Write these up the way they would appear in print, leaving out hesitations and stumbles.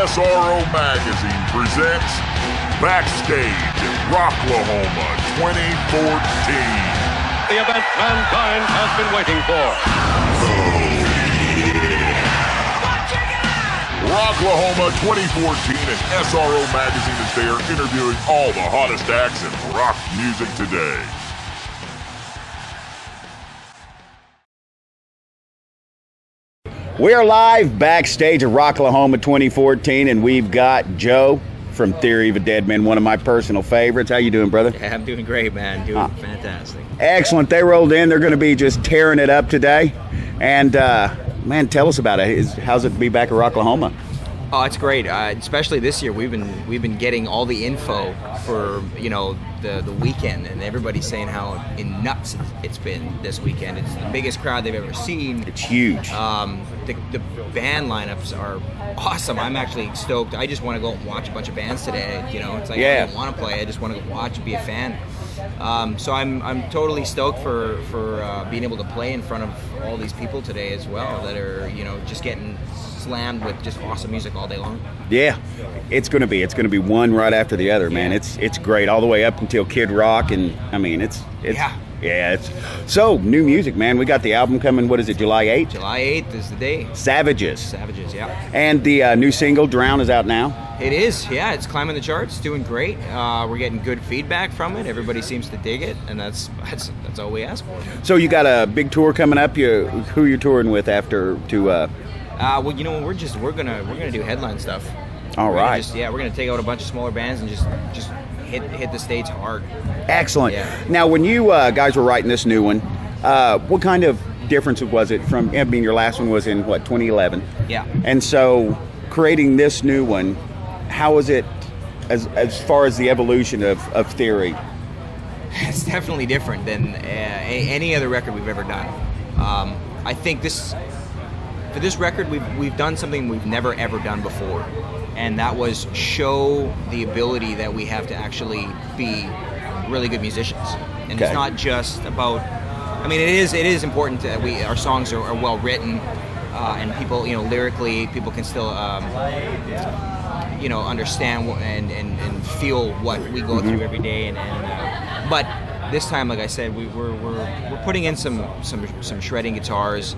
SRO Magazine presents Backstage at Rocklahoma 2014. The event mankind has been waiting for. Rocklahoma 2014 and SRO Magazine is there interviewing all the hottest acts in rock music today. We're live backstage at Rocklahoma 2014, and we've got Joe from Theory of a Deadman, one of my personal favorites. How you doing, brother? Yeah, I'm doing great, man. Doing fantastic. Excellent. They rolled in. They're going to be just tearing it up today. And, man, tell us about it. How's it to be back at Rocklahoma? Oh, it's great. Especially this year, we've been getting all the info for the weekend, and everybody's saying how nuts it's been this weekend. It's the biggest crowd they've ever seen. It's huge. The band lineups are awesome. I'm actually stoked. I just want to go and watch a bunch of bands today. It's like I don't want to play. I just want to go watch and be a fan. So I'm totally stoked for being able to play in front of all these people today as well that are just getting slammed with just awesome music all day long. Yeah, it's gonna be one right after the other, man. It's great all the way up until Kid Rock, and I mean it's so new music, man. We got the album coming. What is it? July 8th. July 8th is the day. Savages, yeah. And the new single Drown is out now. It is, yeah. It's climbing the charts, doing great. We're getting good feedback from it. Everybody seems to dig it, and that's all we ask for. So you got a big tour coming up. Who you're touring with after to? Well, we're gonna do headline stuff. All right. We're gonna take out a bunch of smaller bands and just hit the States hard. Excellent. Yeah. Now, when you guys were writing this new one, what kind of difference was it from? I mean, your last one was in 2011. Yeah. And so, creating this new one, how is it as far as the evolution of Theory? It's definitely different than any other record we've ever done. I think for this record, we've done something we've never ever done before, and that was show the ability that we have to actually be really good musicians. And It's not just about. I mean, it is important that our songs are well written, and people, lyrically, people can still, understand and feel what we go through every day. But this time, like I said, we're putting in some shredding guitars.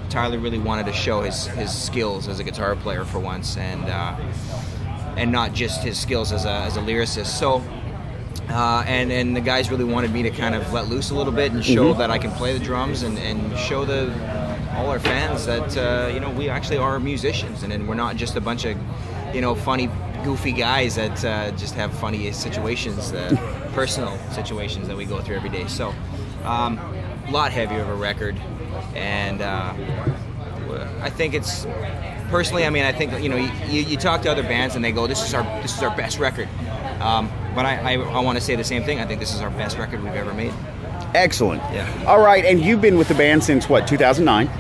Tyler really wanted to show his skills as a guitar player for once, and not just his skills as a lyricist. So, and the guys really wanted me to kind of let loose a little bit and show that I can play the drums and show all our fans that we actually are musicians, and we're not just a bunch of funny, goofy guys that just have funny situations, personal situations that we go through every day. So, a lot heavier of a record. And I think it's personally. I mean, I think you talk to other bands and they go, "This is our best record." But I want to say the same thing. I think this is our best record we've ever made. Excellent. Yeah. All right, and you've been with the band since what? 2009.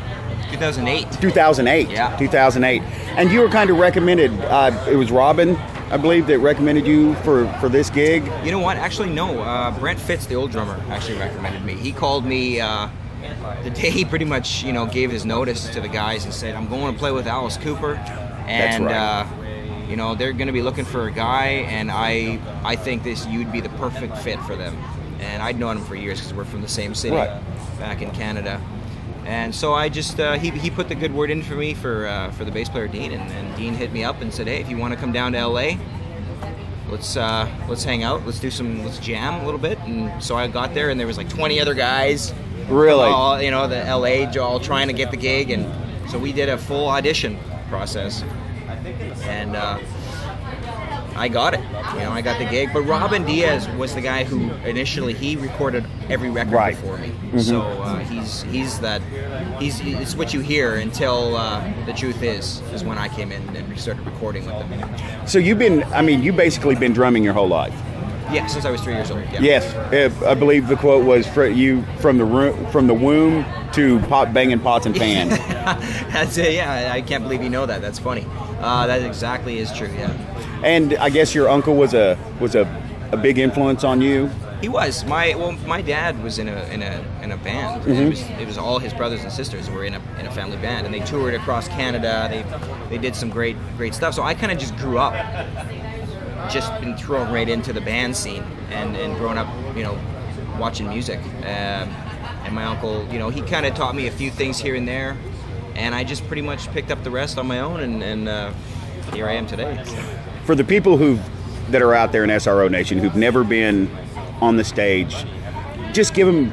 2008. 2008. Yeah. 2008. And you were kind of recommended. It was Robin, I believe, that recommended you for this gig. You know what? Actually, no. Brent Fitz, the old drummer, actually recommended me. He called me. The day he pretty much, gave his notice to the guys and said, "I'm going to play with Alice Cooper, and that's right. They're going to be looking for a guy, and I think you'd be the perfect fit for them." And I'd known him for years because we're from the same city back in Canada, and so I just he put the good word in for me for the bass player Dean, and Dean hit me up and said, "Hey, if you want to come down to LA, let's hang out, let's jam a little bit." And so I got there, and there was like 20 other guys. Really? All, the LA all trying to get the gig, and so we did a full audition process, and I got it. I got the gig. But Robin Diaz was the guy who initially he recorded every record before me. Mm-hmm. So it's what you hear until the truth is when I came in and we started recording with them. So you've basically been drumming your whole life. Yeah, since I was 3 years old. Yeah. Yes, I believe the quote was from the womb to banging pots and pans. That's it. Yeah, I can't believe you know that. That's funny. That exactly is true. Yeah. And I guess your uncle was a big influence on you. He was. My dad was in a band. It was all his brothers and sisters were in a family band, and they toured across Canada. They did some great stuff. So I kind of just grew up, just been thrown right into the band scene, and growing up, watching music. And my uncle, he kind of taught me a few things here and there, and I just pretty much picked up the rest on my own, and here I am today. For the people that are out there in SRO Nation who've never been on the stage, just give them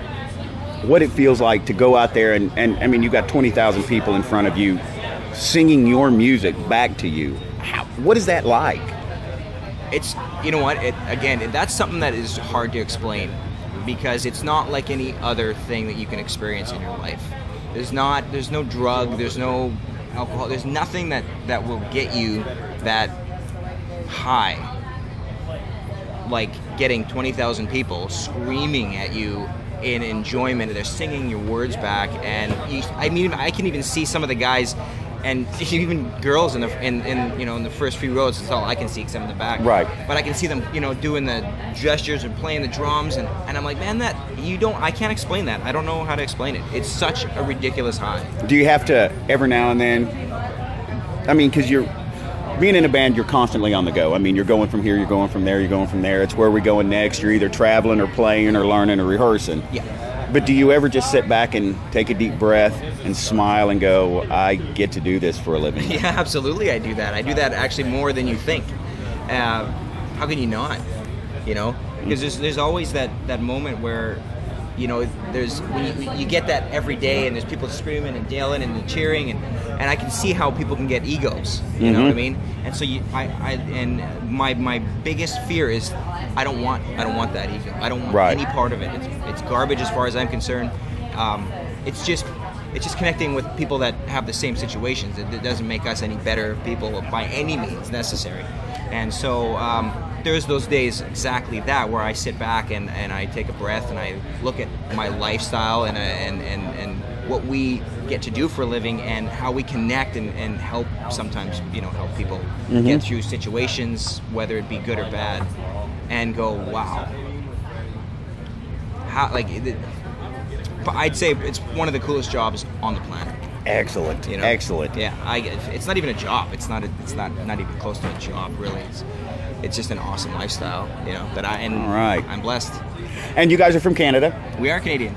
what it feels like to go out there and I mean, you've got 20,000 people in front of you singing your music back to you. What is that like? It's, that's something that is hard to explain, because it's not like any other thing that you can experience in your life. There's no drug, there's no alcohol, there's nothing that will get you that high, like getting 20,000 people screaming at you in enjoyment. They're singing your words back, and I can even see some of the guys, and even girls in the first few rows. It's all I can see except in the back. Right. But I can see them, doing the gestures and playing the drums, and I'm like, man, I can't explain that. I don't know how to explain it. It's such a ridiculous high. Do you have to every now and then? I mean, because being in a band, you're constantly on the go. I mean, you're going from here, you're going from there, you're going from there. It's where we going next. You're either traveling or playing or learning or rehearsing. Yeah. But do you ever just sit back and take a deep breath and smile and go, I get to do this for a living? Yeah, absolutely I do that. I do that actually more than you think. How can you not? Because there's always that moment where, there's when you get that every day, and there's people screaming and yelling and cheering, and I can see how people can get egos. You know what I mean? And so my biggest fear is I don't want that ego. I don't want any part of it. It's garbage as far as I'm concerned. It's just connecting with people that have the same situations. It doesn't make us any better people by any means necessary. And so there's those days exactly that where I sit back and I take a breath and I look at my lifestyle and what we get to do for a living and how we connect and help sometimes help people get through situations, whether it be good or bad, and go, wow, but I'd say it's one of the coolest jobs on the planet. Excellent. Excellent. Yeah, it's not even a job. It's not even close to a job, really. It's just an awesome lifestyle, that I'm blessed. And you guys are from Canada? We are Canadian.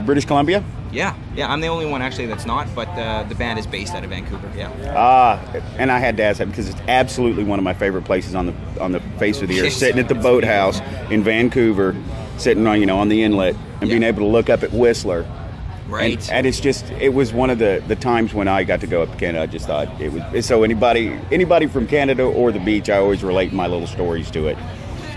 British Columbia? Yeah, I'm the only one actually that's not, but the band is based out of Vancouver. Yeah. And I had to ask that because it's absolutely one of my favorite places on the face of the earth. Sitting at the boathouse in Vancouver, sitting on the inlet and being able to look up at Whistler. Right. And it was one of the times when I got to go up to Canada. I just thought it was so anybody from Canada or the beach, I always relate my little stories to it.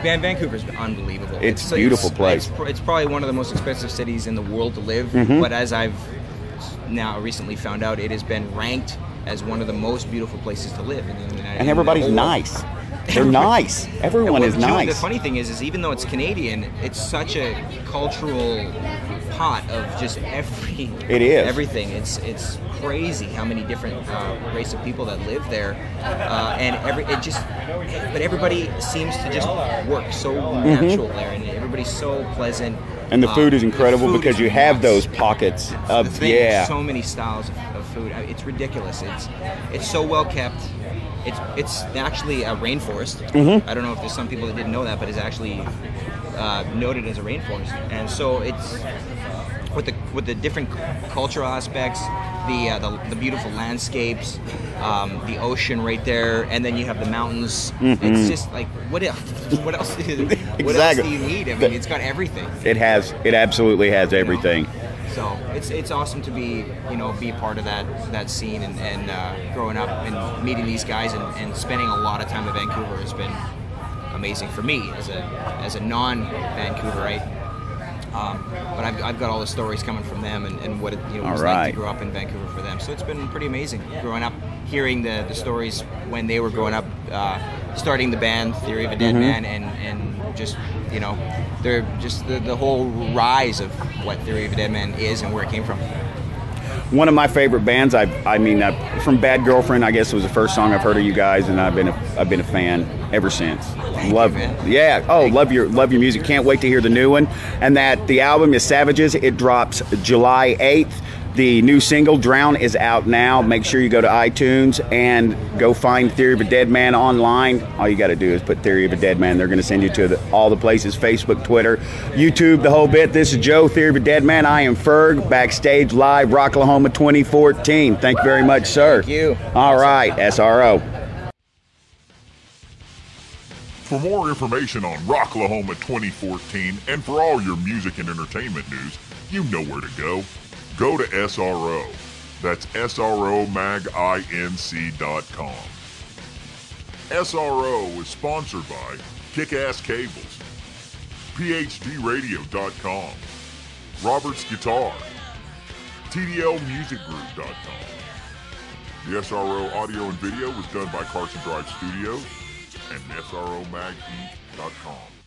Man, Vancouver's unbelievable. It's a beautiful place. It's probably one of the most expensive cities in the world to live. But as I've now recently found out, it has been ranked as one of the most beautiful places to live. And everybody's nice. They're nice. Everyone is nice. The funny thing is even though it's Canadian, it's such a cultural pot of just everything. It's crazy how many different race of people that live there, but everybody seems to just work so natural there, and everybody's so pleasant. And the food is incredible because you have those pockets of so many styles of food. It's ridiculous. It's so well kept. It's actually a rainforest. I don't know if there's some people that didn't know that, but it's actually noted as a rainforest. And so it's with the different cultural aspects, the beautiful landscapes, the ocean right there, and then you have the mountains. It's just like what else? What else do you need? I mean, it's got everything. It absolutely has everything. So it's awesome to be a part of that scene and growing up and meeting these guys and spending a lot of time in Vancouver has been amazing for me as a non-Vancouverite. But I've got all the stories coming from them and what it was like to grow up in Vancouver for them. So it's been pretty amazing growing up, hearing the stories when they were growing up, starting the band Theory of a Deadman, and just they're just the whole rise of what Theory of a Deadman is and where it came from. one of my favorite bands. I mean, from Bad Girlfriend, I guess was the first song I've heard of you guys, and I've been a fan ever since. Love you, man. Yeah. Oh, love your music. Can't wait to hear the new one. And that the album is Savages. It drops July 8th. The new single, Drown, is out now. Make sure you go to iTunes and go find Theory of a Deadman online. All you got to do is put Theory of a Deadman. They're going to send you to all the places, Facebook, Twitter, YouTube, the whole bit. This is Joe, Theory of a Deadman. I am Ferg, backstage live, Rocklahoma 2014. Thank you very much, sir. Thank you. All right, SRO. For more information on Rocklahoma 2014 and for all your music and entertainment news, you know where to go. Go to SRO. That's SROMagInc.com. SRO is sponsored by Kick-Ass Cables, PhDRadio.com, Robert's Guitar, TDLMusicGroup.com. The SRO audio and video was done by Carson Drive Studios and SROMagInc.com.